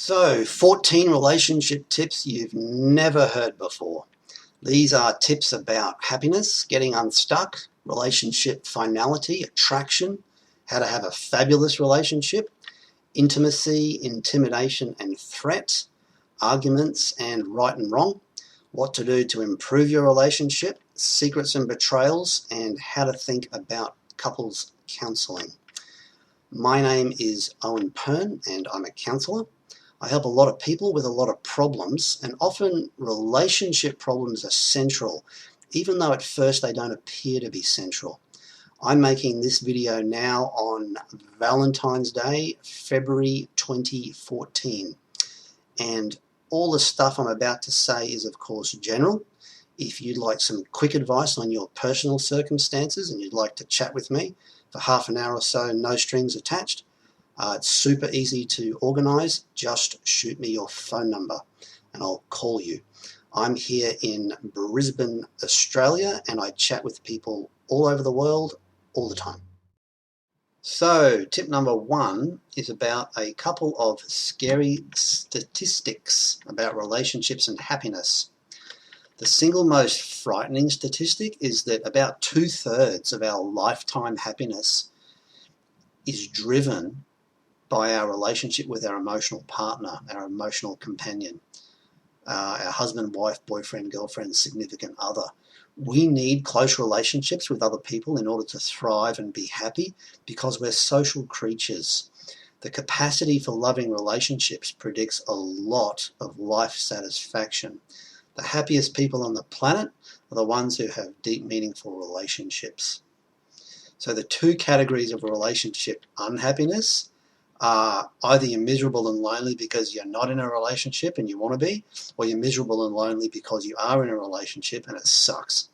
So, 14 relationship tips you've never heard before. These are tips about happiness, getting unstuck, relationship finality, attraction, how to have a fabulous relationship, intimacy, intimidation and threat, arguments and right and wrong, what to do to improve your relationship, secrets and betrayals, and how to think about couples counselling. My name is Owen Pern and I'm a counsellor. I help a lot of people with a lot of problems, and often relationship problems are central, even though at first they don't appear to be central. I'm making this video now on Valentine's Day, February 2014, and all the stuff I'm about to say is of course general. If you'd like some quick advice on your personal circumstances and you'd like to chat with me for half an hour or so, no strings attached, it's super easy to organise. Just shoot me your phone number and I'll call you. I'm here in Brisbane, Australia, and I chat with people all over the world all the time. So, tip number 1 is about a couple of scary statistics about relationships and happiness. The single most frightening statistic is that about 2/3 of our lifetime happiness is driven by our relationship with our emotional partner, our emotional companion, our husband, wife, boyfriend, girlfriend, significant other. We need close relationships with other people in order to thrive and be happy because we're social creatures. The capacity for loving relationships predicts a lot of life satisfaction. The happiest people on the planet are the ones who have deep, meaningful relationships. So the two categories of relationship unhappiness are either you're miserable and lonely because you're not in a relationship and you want to be, or you're miserable and lonely because you are in a relationship and it sucks.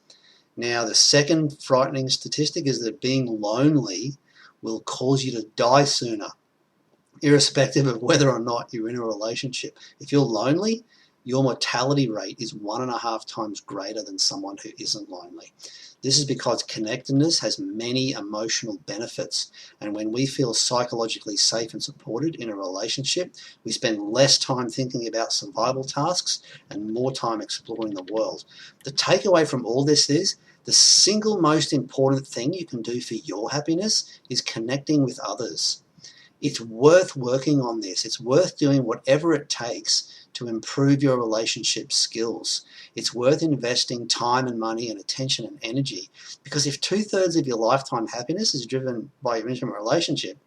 Now, the second frightening statistic is that being lonely will cause you to die sooner, irrespective of whether or not you're in a relationship. If you're lonely, your mortality rate is 1.5 times greater than someone who isn't lonely. This is because connectedness has many emotional benefits, and when we feel psychologically safe and supported in a relationship, we spend less time thinking about survival tasks and more time exploring the world. The takeaway from all this is the single most important thing you can do for your happiness is connecting with others. It's worth working on this. It's worth doing whatever it takes to improve your relationship skills. It's worth investing time and money and attention and energy, because if 2/3 of your lifetime happiness is driven by your intimate relationship,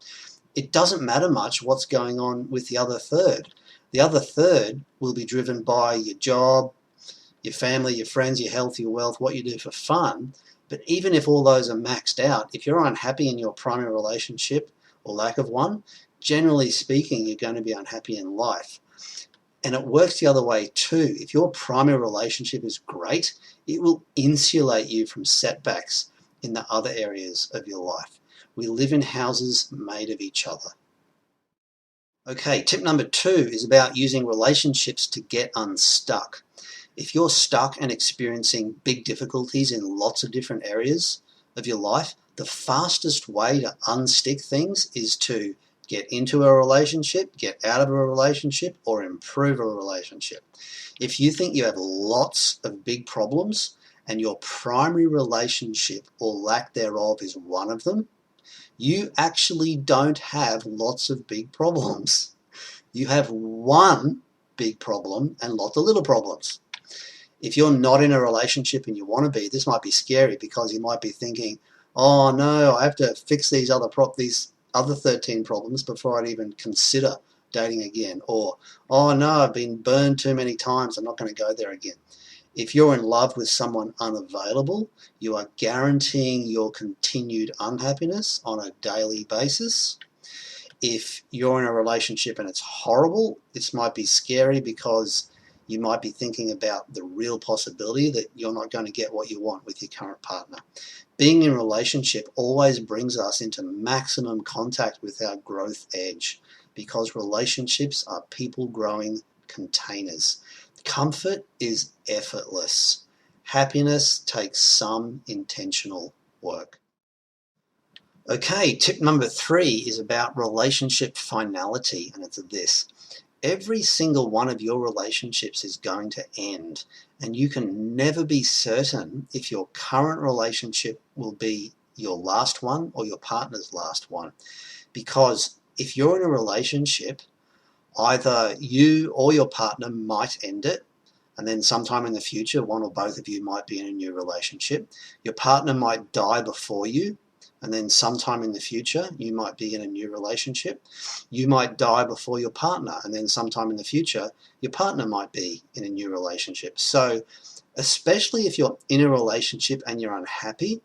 it doesn't matter much what's going on with the other third. The other third will be driven by your job, your family, your friends, your health, your wealth, what you do for fun. But even if all those are maxed out, if you're unhappy in your primary relationship or lack of one, generally speaking, you're going to be unhappy in life. And it works the other way too. If your primary relationship is great, it will insulate you from setbacks in the other areas of your life. We live in houses made of each other. Okay, tip number 2 is about using relationships to get unstuck. If you're stuck and experiencing big difficulties in lots of different areas of your life, the fastest way to unstick things is to get into a relationship, get out of a relationship, or improve a relationship. If you think you have lots of big problems and your primary relationship or lack thereof is one of them, you actually don't have lots of big problems. You have one big problem and lots of little problems. If you're not in a relationship and you want to be, this might be scary because you might be thinking, oh no, I have to fix these other 13 problems before I'd even consider dating again. Or, oh no, I've been burned too many times, I'm not going to go there again. If you're in love with someone unavailable, you are guaranteeing your continued unhappiness on a daily basis. If you're in a relationship and it's horrible, this might be scary because you might be thinking about the real possibility that you're not going to get what you want with your current partner. Being in a relationship always brings us into maximum contact with our growth edge because relationships are people growing containers. Comfort is effortless. Happiness takes some intentional work. Okay, tip number 3 is about relationship finality, and it's this. Every single one of your relationships is going to end, and you can never be certain if your current relationship will be your last one or your partner's last one. Because if you're in a relationship, either you or your partner might end it, and then sometime in the future, one or both of you might be in a new relationship. Your partner might die before you, and then sometime in the future, you might be in a new relationship. You might die before your partner, and then sometime in the future, your partner might be in a new relationship. So, especially if you're in a relationship and you're unhappy,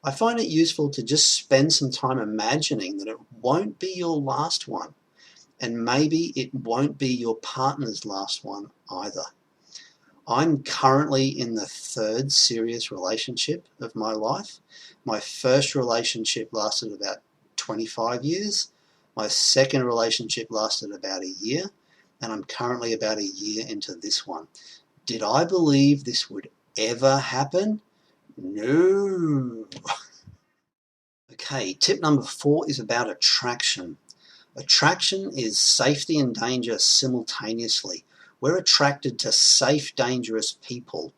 I find it useful to just spend some time imagining that it won't be your last one, and maybe it won't be your partner's last one either. I'm currently in the third serious relationship of my life. My first relationship lasted about 25 years. My second relationship lasted about a year, and I'm currently about a year into this one. Did I believe this would ever happen? No. Okay, tip number 4 is about attraction. Attraction is safety and danger simultaneously. We're attracted to safe, dangerous people,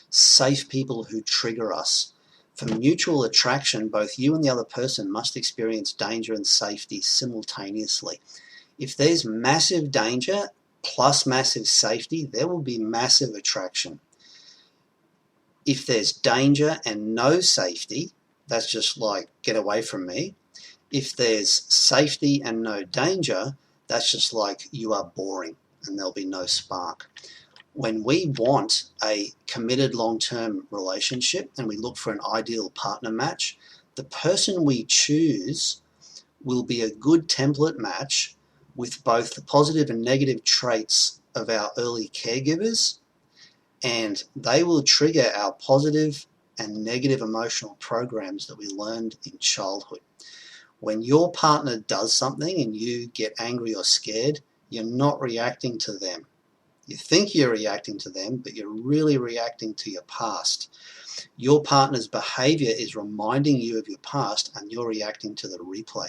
safe people who trigger us. For mutual attraction, both you and the other person must experience danger and safety simultaneously. If there's massive danger plus massive safety, there will be massive attraction. If there's danger and no safety, that's just like, get away from me. If there's safety and no danger, that's just like, you are boring and there'll be no spark. When we want a committed long-term relationship and we look for an ideal partner match, the person we choose will be a good template match with both the positive and negative traits of our early caregivers, and they will trigger our positive and negative emotional programs that we learned in childhood. When your partner does something and you get angry or scared, you're not reacting to them. You think you're reacting to them, but you're really reacting to your past. Your partner's behavior is reminding you of your past, and you're reacting to the replay.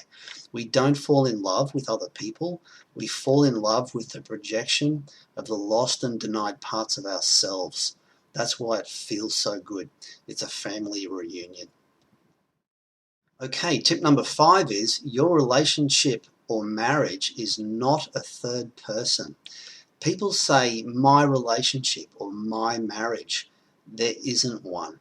We don't fall in love with other people. We fall in love with the projection of the lost and denied parts of ourselves. That's why it feels so good. It's a family reunion. Okay, tip number 5 is your relationship or marriage is not a third person. People say my relationship or my marriage. There isn't one.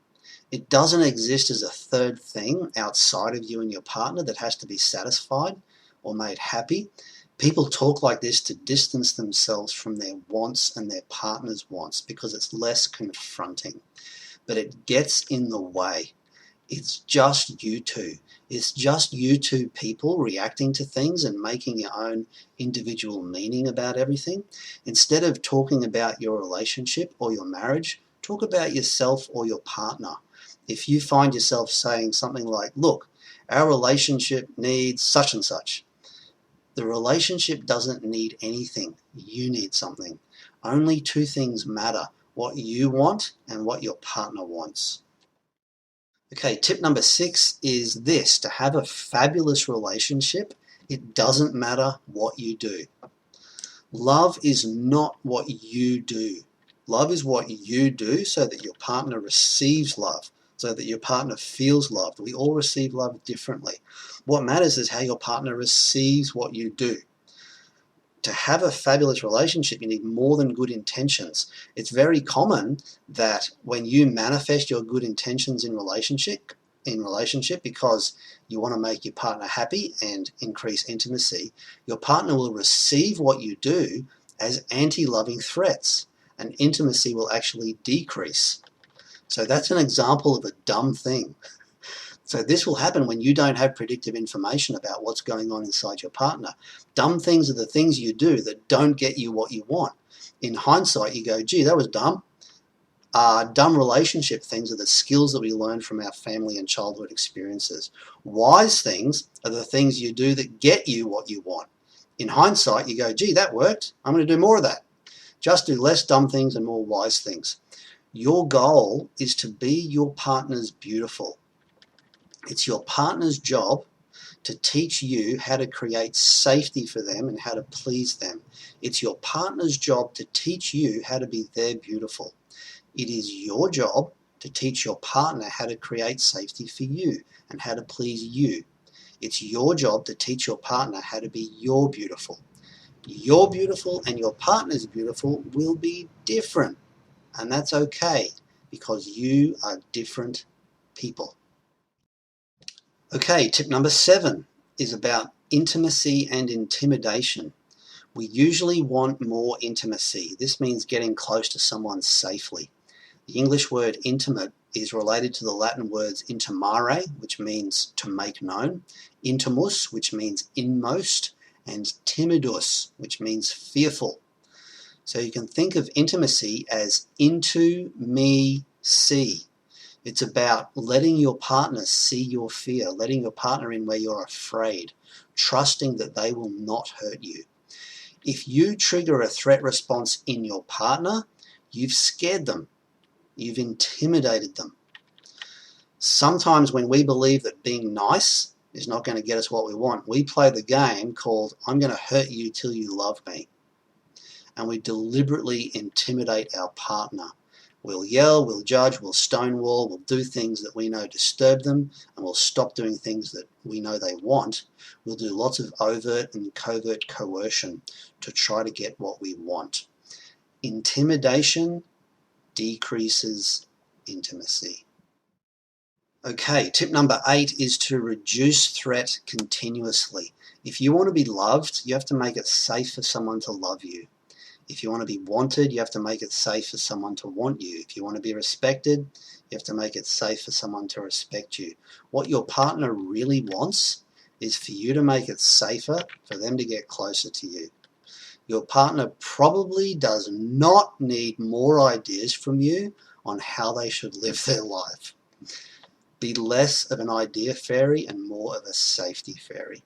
It doesn't exist as a third thing outside of you and your partner that has to be satisfied or made happy. People talk like this to distance themselves from their wants and their partner's wants because it's less confronting. But it gets in the way. It's just you two. It's just you two people reacting to things and making your own individual meaning about everything. Instead of talking about your relationship or your marriage, talk about yourself or your partner. If you find yourself saying something like, look, our relationship needs such and such. The relationship doesn't need anything. You need something. Only 2 things matter, what you want and what your partner wants. Okay, tip number 6 is this: to have a fabulous relationship, it doesn't matter what you do. Love is not what you do. Love is what you do so that your partner receives love, so that your partner feels loved. We all receive love differently. What matters is how your partner receives what you do. To have a fabulous relationship, you need more than good intentions. It's very common that when you manifest your good intentions in relationship because you want to make your partner happy and increase intimacy, your partner will receive what you do as anti-loving threats, and intimacy will actually decrease. So that's an example of a dumb thing. So this will happen when you don't have predictive information about what's going on inside your partner. Dumb things are the things you do that don't get you what you want. In hindsight, you go, gee, that was dumb. Dumb relationship things are the skills that we learn from our family and childhood experiences. Wise things are the things you do that get you what you want. In hindsight, you go, gee, that worked. I'm going to do more of that. Just do less dumb things and more wise things. Your goal is to be your partner's beautiful. It's your partner's job to teach you how to create safety for them and how to please them. It's your partner's job to teach you how to be their beautiful. It is your job to teach your partner how to create safety for you and how to please you. It's your job to teach your partner how to be your beautiful. Your beautiful and your partner's beautiful will be different, and that's okay because you are different people. Okay, tip number 7 is about intimacy and intimidation. We usually want more intimacy. This means getting close to someone safely. The English word intimate is related to the Latin words intimare, which means to make known, intimus, which means inmost, and timidus, which means fearful. So you can think of intimacy as into me see. It's about letting your partner see your fear, letting your partner in where you're afraid, trusting that they will not hurt you. If you trigger a threat response in your partner, you've scared them. You've intimidated them. Sometimes when we believe that being nice is not going to get us what we want, we play the game called I'm going to hurt you till you love me. And we deliberately intimidate our partner. We'll yell, we'll judge, we'll stonewall, we'll do things that we know disturb them, and we'll stop doing things that we know they want. We'll do lots of overt and covert coercion to try to get what we want. Intimidation decreases intimacy. Okay, tip number 8 is to reduce threat continuously. If you want to be loved, you have to make it safe for someone to love you. If you want to be wanted, you have to make it safe for someone to want you. If you want to be respected, you have to make it safe for someone to respect you. What your partner really wants is for you to make it safer for them to get closer to you. Your partner probably does not need more ideas from you on how they should live their life. Be less of an idea fairy and more of a safety fairy.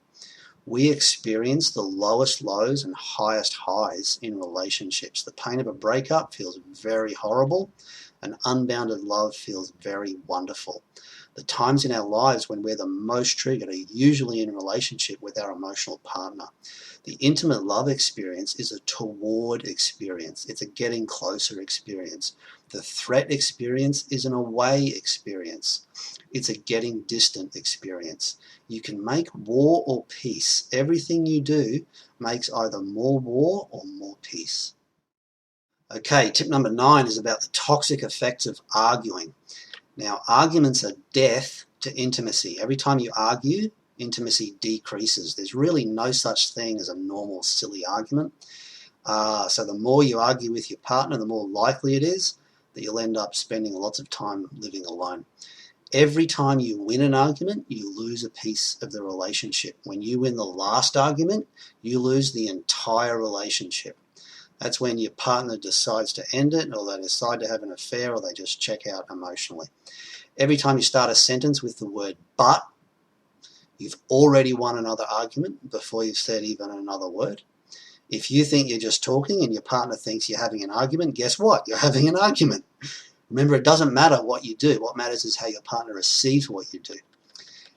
We experience the lowest lows and highest highs in relationships. The pain of a breakup feels very horrible, and unbounded love feels very wonderful. The times in our lives when we're the most triggered are usually in relationship with our emotional partner. The intimate love experience is a toward experience. It's a getting closer experience. The threat experience is an away experience. It's a getting distant experience. You can make war or peace. Everything you do makes either more war or more peace. Okay, tip number 9 is about the toxic effects of arguing. Now, arguments are death to intimacy. Every time you argue, intimacy decreases. There's really no such thing as a normal, silly argument. So the more you argue with your partner, the more likely it is that you'll end up spending lots of time living alone. Every time you win an argument, you lose a piece of the relationship. When you win the last argument, you lose the entire relationship. That's when your partner decides to end it, or they decide to have an affair, or they just check out emotionally. Every time you start a sentence with the word but, you've already won another argument before you've said even another word. If you think you're just talking and your partner thinks you're having an argument, guess what? You're having an argument. Remember, it doesn't matter what you do. What matters is how your partner receives what you do.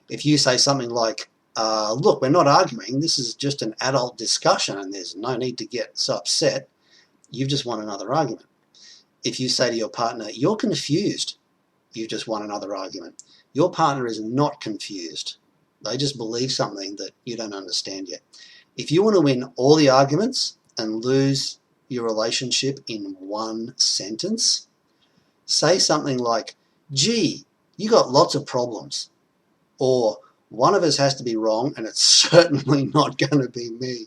If you say something like, look, we're not arguing, this is just an adult discussion and there's no need to get so upset, you've just won another argument. If you say to your partner, you're confused, you've just won another argument. Your partner is not confused. They just believe something that you don't understand yet. If you want to win all the arguments and lose your relationship in one sentence, say something like, gee, you got lots of problems. Or, one of us has to be wrong and it's certainly not going to be me.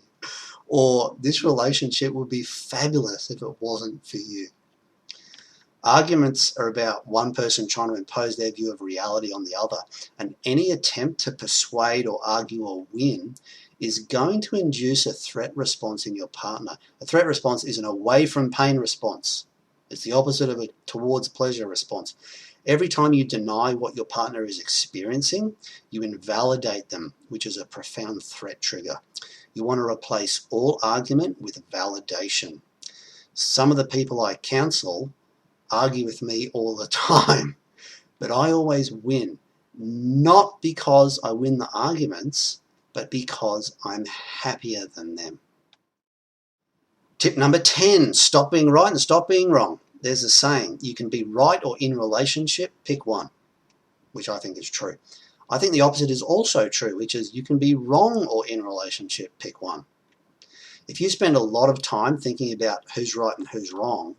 Or, this relationship would be fabulous if it wasn't for you. Arguments are about one person trying to impose their view of reality on the other, and any attempt to persuade or argue or win is going to induce a threat response in your partner. A threat response is an away from pain response. It's the opposite of a towards pleasure response. Every time you deny what your partner is experiencing, you invalidate them, which is a profound threat trigger. You want to replace all argument with validation. Some of the people I counsel argue with me all the time, but I always win. Not because I win the arguments, but because I'm happier than them. Tip number 10, stop being right and stop being wrong. There's a saying, you can be right or in relationship, pick one, which I think is true. I think the opposite is also true, which is you can be wrong or in relationship, pick one. If you spend a lot of time thinking about who's right and who's wrong,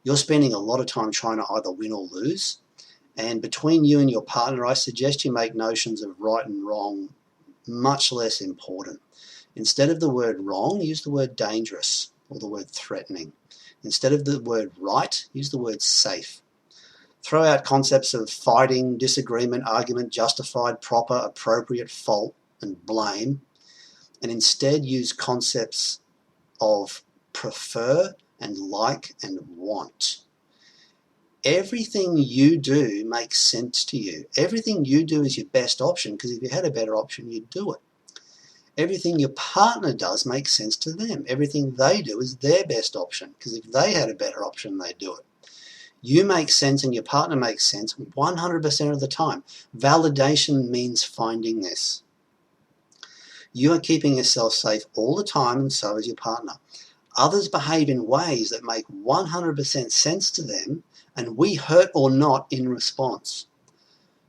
you're spending a lot of time trying to either win or lose. And between you and your partner, I suggest you make notions of right and wrong much less important. Instead of the word wrong, use the word dangerous or the word threatening. Instead of the word right, use the word safe. Throw out concepts of fighting, disagreement, argument, justified, proper, appropriate, fault, and blame, and instead use concepts of prefer and like and want. Everything you do makes sense to you. Everything you do is your best option, because if you had a better option, you'd do it. Everything your partner does makes sense to them. Everything they do is their best option, because if they had a better option, they'd do it. You make sense and your partner makes sense 100% of the time. Validation means finding this. You are keeping yourself safe all the time, and so is your partner. Others behave in ways that make 100% sense to them, and we hurt or not in response.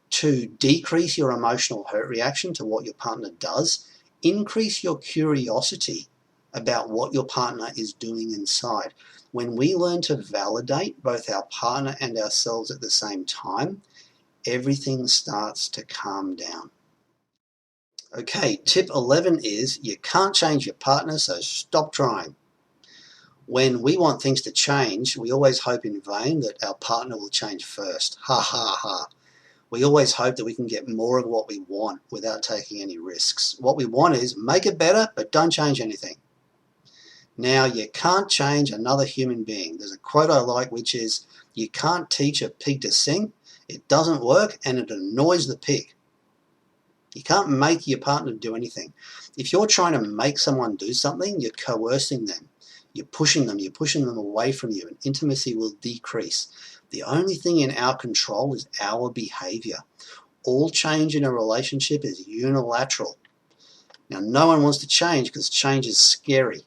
To decrease your emotional hurt reaction to what your partner does, increase your curiosity about what your partner is doing inside. When we learn to validate both our partner and ourselves at the same time, everything starts to calm down. Okay, tip 11 is you can't change your partner, so stop trying. When we want things to change, we always hope in vain that our partner will change first. Ha ha ha. We always hope that we can get more of what we want without taking any risks. What we want is make it better, but don't change anything. Now, you can't change another human being. There's a quote I like, which is, you can't teach a pig to sing. It doesn't work and it annoys the pig. You can't make your partner do anything. If you're trying to make someone do something, you're coercing them. You're pushing them away from you, and intimacy will decrease. The only thing in our control is our behavior. All change in a relationship is unilateral. Now, no one wants to change because change is scary.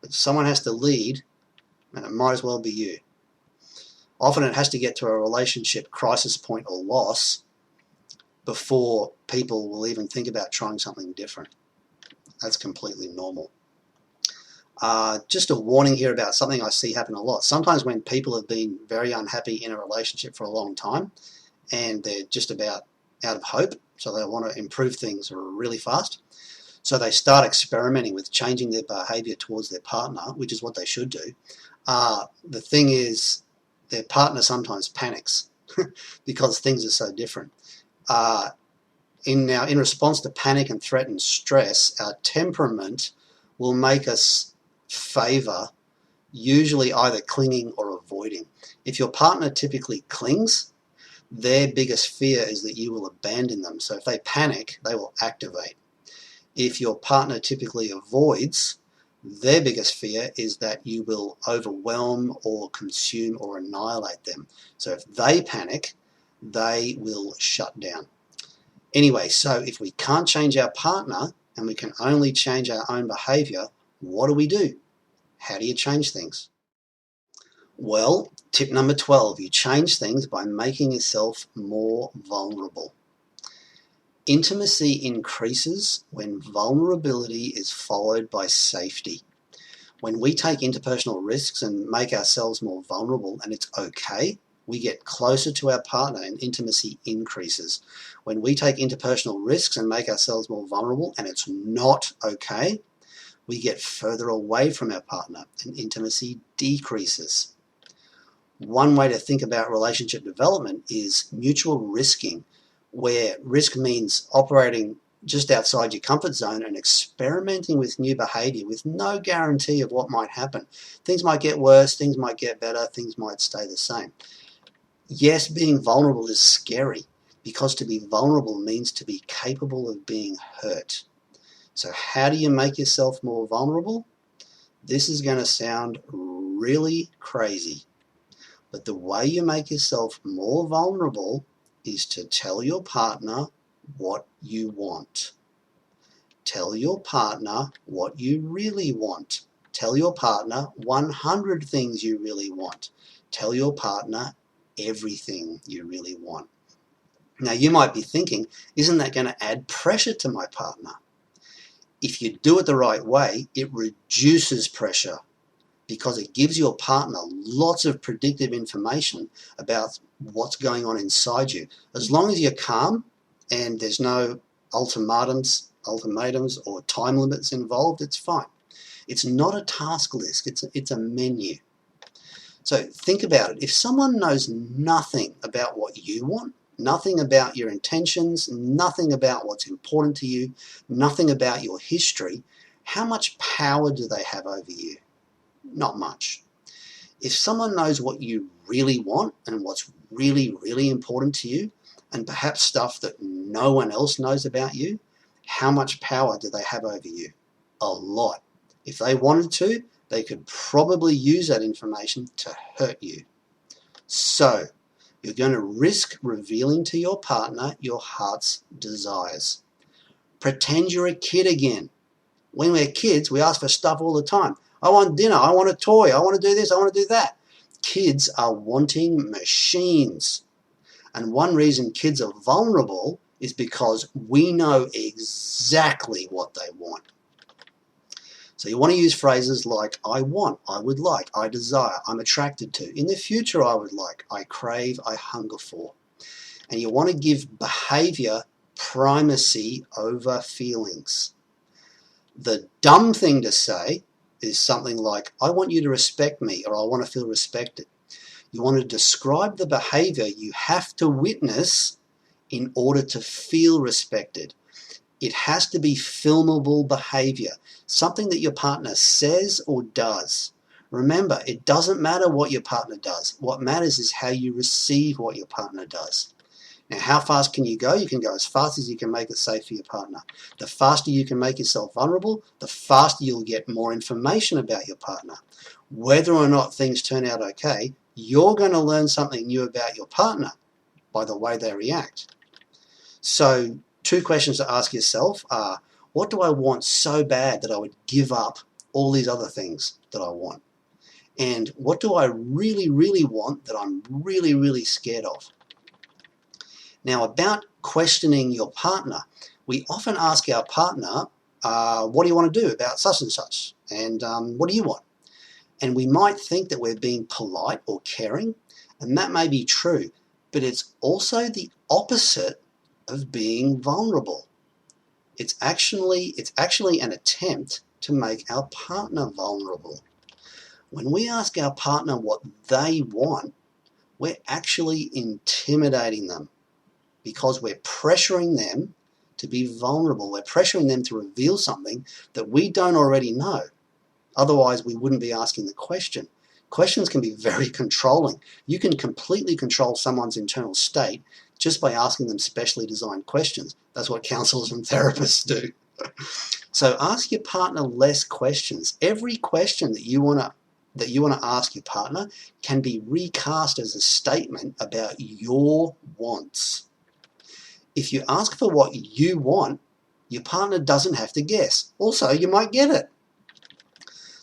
But someone has to lead, and it might as well be you. Often it has to get to a relationship crisis point or loss before people will even think about trying something different. That's completely normal. Just a warning here about something I see happen a lot. Sometimes when people have been very unhappy in a relationship for a long time and they're just about out of hope, so they want to improve things really fast, so they start experimenting with changing their behavior towards their partner, which is what they should do. The thing is, their partner sometimes panics because things are so different. In response to panic and threat and stress, our temperament will make us favor usually either clinging or avoiding. If your partner typically clings, their biggest fear is that you will abandon them. So if they panic, they will activate. If your partner typically avoids, their biggest fear is that you will overwhelm or consume or annihilate them. So if they panic, they will shut down. Anyway, so if we can't change our partner and we can only change our own behavior, what do? How do you change things? Well, tip number 12, you change things by making yourself more vulnerable. Intimacy increases when vulnerability is followed by safety. When we take interpersonal risks and make ourselves more vulnerable and it's okay, we get closer to our partner and intimacy increases. When we take interpersonal risks and make ourselves more vulnerable and it's not okay, we get further away from our partner and intimacy decreases. One way to think about relationship development is mutual risking, where risk means operating just outside your comfort zone and experimenting with new behavior with no guarantee of what might happen. Things might get worse, things might get better, things might stay the same. Yes, being vulnerable is scary, because to be vulnerable means to be capable of being hurt. So how do you make yourself more vulnerable? This is going to sound really crazy, but the way you make yourself more vulnerable is to tell your partner what you want. Tell your partner what you really want. Tell your partner 100 things you really want. Tell your partner everything you really want. Now you might be thinking, isn't that going to add pressure to my partner? If you do it the right way, it reduces pressure because it gives your partner lots of predictive information about what's going on inside you. As long as you're calm and there's no ultimatums or time limits involved, it's fine. It's not a task list, it's a menu. So think about it. If someone knows nothing about what you want, nothing about your intentions, nothing about what's important to you, nothing about your history, how much power do they have over you? Not much. If someone knows what you really want and what's really, really important to you, and perhaps stuff that no one else knows about you, how much power do they have over you? A lot. If they wanted to, they could probably use that information to hurt you. So, you're going to risk revealing to your partner your heart's desires. Pretend you're a kid again. When we're kids, we ask for stuff all the time. I want dinner, I want a toy, I want to do this, I want to do that. Kids are wanting machines. And one reason kids are vulnerable is because we know exactly what they want. So you want to use phrases like I want, I would like, I desire, I'm attracted to. In the future I would like, I crave, I hunger for. And you want to give behavior primacy over feelings. The dumb thing to say is something like, I want you to respect me, or I want to feel respected. You want to describe the behavior you have to witness in order to feel respected. It has to be filmable behavior, something that your partner says or does. Remember, it doesn't matter what your partner does. What matters is how you receive what your partner does. Now, how fast can you go? You can go as fast as you can make it safe for your partner. The faster you can make yourself vulnerable, the faster you'll get more information about your partner. Whether or not things turn out okay, you're going to learn something new about your partner by the way they react. So, 2 questions to ask yourself are, what do I want so bad that I would give up all these other things that I want? And what do I really, really want that I'm really, really scared of? Now, about questioning your partner, we often ask our partner, what do you want to do about such and such? And what do you want? And we might think that we're being polite or caring, and that may be true, but it's also the opposite of being vulnerable. It's actually an attempt to make our partner vulnerable. When we ask our partner what they want, we're actually intimidating them because we're pressuring them to be vulnerable. We're pressuring them to reveal something that we don't already know. Otherwise, we wouldn't be asking the question. Questions can be very controlling. You can completely control someone's internal state just by asking them specially designed questions. That's what counselors and therapists do. So ask your partner less questions. Every question that you want to ask your partner can be recast as a statement about your wants. If you ask for what you want, your partner doesn't have to guess. Also, you might get it.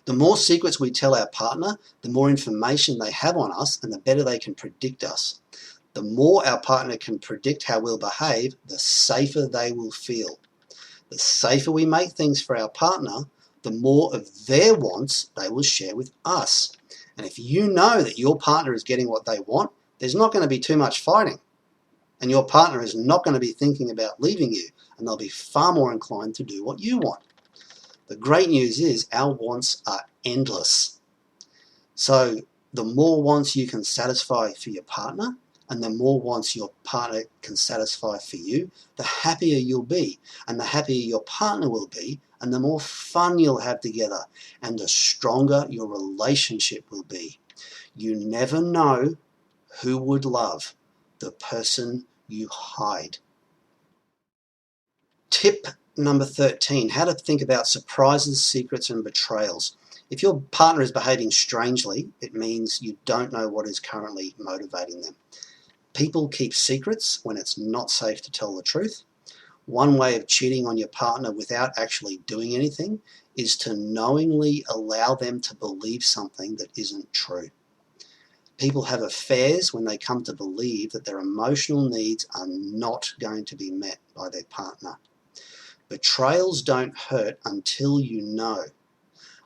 The more secrets we tell our partner, the more information they have on us and the better they can predict us. The more our partner can predict how we'll behave, the safer they will feel. The safer we make things for our partner, the more of their wants they will share with us. And if you know that your partner is getting what they want, there's not going to be too much fighting. And your partner is not going to be thinking about leaving you, and they'll be far more inclined to do what you want. The great news is our wants are endless. So the more wants you can satisfy for your partner, and the more wants your partner can satisfy for you, the happier you'll be, and the happier your partner will be, and the more fun you'll have together, and the stronger your relationship will be. You never know who would love the person you hide. Tip number 13, how to think about surprises, secrets, and betrayals. If your partner is behaving strangely, it means you don't know what is currently motivating them. People keep secrets when it's not safe to tell the truth. One way of cheating on your partner without actually doing anything is to knowingly allow them to believe something that isn't true. People have affairs when they come to believe that their emotional needs are not going to be met by their partner. Betrayals don't hurt until you know.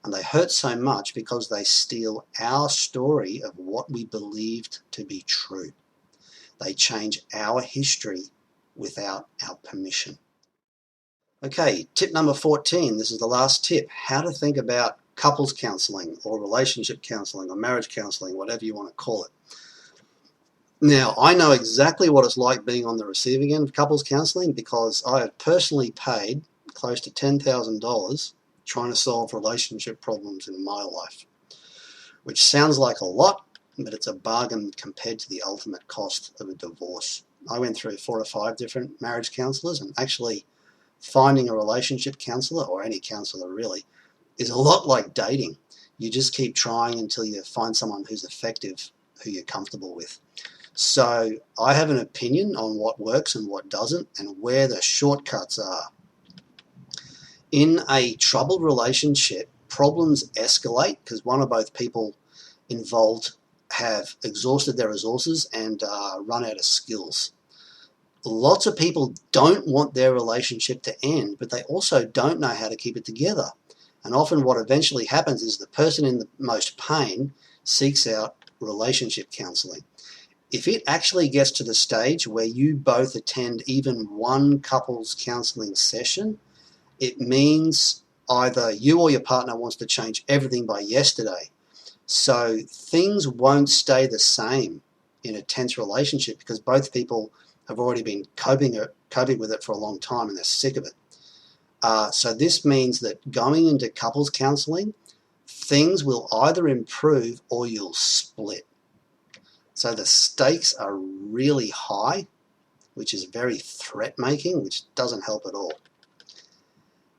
And they hurt so much because they steal our story of what we believed to be true. They change our history without our permission. Okay, tip number 14. This is the last tip. How to think about couples counselling or relationship counselling or marriage counselling, whatever you want to call it. Now, I know exactly what it's like being on the receiving end of couples counselling because I have personally paid close to $10,000 trying to solve relationship problems in my life, which sounds like a lot, but it's a bargain compared to the ultimate cost of a divorce. I went through 4 or 5 different marriage counsellors, and actually finding a relationship counsellor, or any counsellor really, is a lot like dating. You just keep trying until you find someone who's effective, who you're comfortable with. So I have an opinion on what works and what doesn't, and where the shortcuts are. In a troubled relationship, problems escalate because one or both people involved have exhausted their resources and run out of skills. Lots of people don't want their relationship to end, but they also don't know how to keep it together. And often what eventually happens is the person in the most pain seeks out relationship counselling. If it actually gets to the stage where you both attend even one couples counselling session, it means either you or your partner wants to change everything by yesterday. So things won't stay the same in a tense relationship because both people have already been coping with it for a long time and they're sick of it. So this means that going into couples counselling, things will either improve or you'll split. So the stakes are really high, which is very threat-making, which doesn't help at all.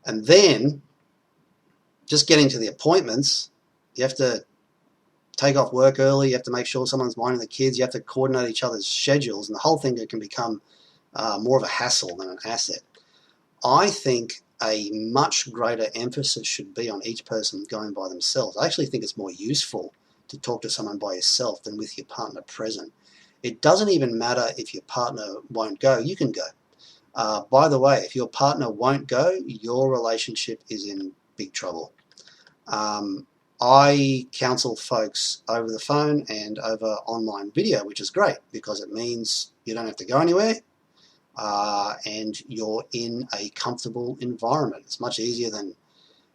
And then, just getting to the appointments, you have to take off work early, you have to make sure someone's minding the kids, you have to coordinate each other's schedules, and the whole thing can become more of a hassle than an asset. I think a much greater emphasis should be on each person going by themselves. I actually think it's more useful to talk to someone by yourself than with your partner present. It doesn't even matter if your partner won't go, you can go. By the way, if your partner won't go, your relationship is in big trouble. I counsel folks over the phone and over online video, which is great because it means you don't have to go anywhere and you're in a comfortable environment. It's much easier than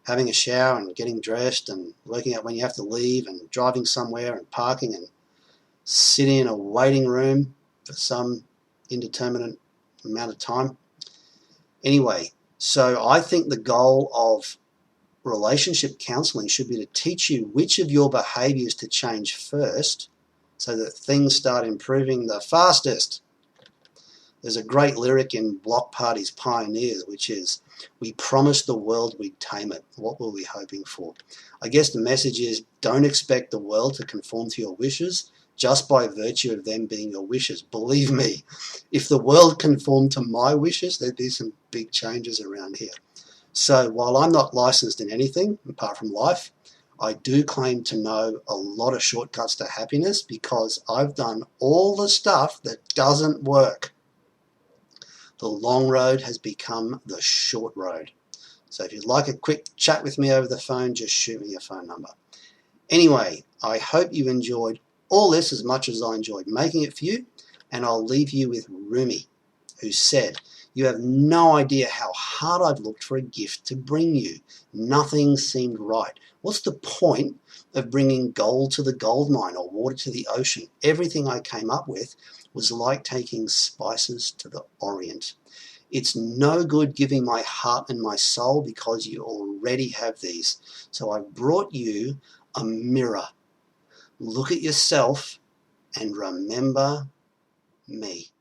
having a shower and getting dressed and working out when you have to leave and driving somewhere and parking and sitting in a waiting room for some indeterminate amount of time. Anyway, so I think the goal of relationship counselling should be to teach you which of your behaviours to change first so that things start improving the fastest. There's a great lyric in Block Party's Pioneers, which is, "We promised the world we'd tame it. What were we hoping for?" I guess the message is, don't expect the world to conform to your wishes just by virtue of them being your wishes. Believe me, if the world conformed to my wishes, there'd be some big changes around here. So while I'm not licensed in anything apart from life, I do claim to know a lot of shortcuts to happiness because I've done all the stuff that doesn't work. The long road has become the short road. So if you'd like a quick chat with me over the phone, just shoot me your phone number. Anyway, I hope you enjoyed all this as much as I enjoyed making it for you, and I'll leave you with Rumi, who said, "You have no idea how hard I've looked for a gift to bring you. Nothing seemed right. What's the point of bringing gold to the gold mine or water to the ocean? Everything I came up with was like taking spices to the Orient. It's no good giving my heart and my soul because you already have these. So I've brought you a mirror. Look at yourself and remember me."